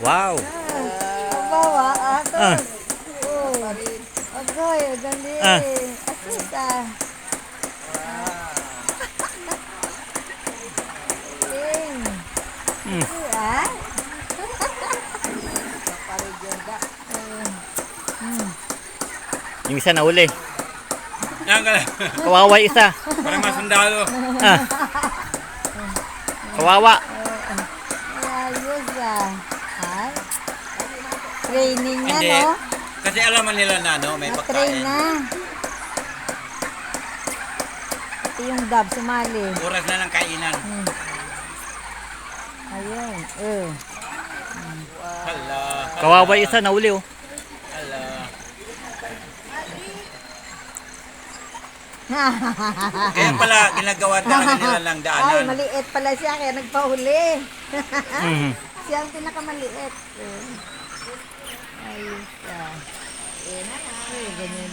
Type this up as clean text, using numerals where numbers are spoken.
Wow. Bawa ako. Ah, Oh. Agoy, dali. Ah. Asusa. Ting. mm. Ah? Yung isa nahuli. Yan ka lang. Kawawa yung isa. Parang mga sundalo. Ah. Kawawa. Ayos ah. Ay. Training na, Hindi. no? Kasi alaman nila na may Na-train pagkain. na. Ito yung dab, sumali. Oras na ng kainan. Ayun. Hala. Kawawa yung isa nahuli oh. Hala. Kaya pala ginagawa talaga nila ng Ay, daanan. maliit pala siya, kaya nagpahuli. Mhm. Siya ang pinakamaliit. Ayos ah. Ganyan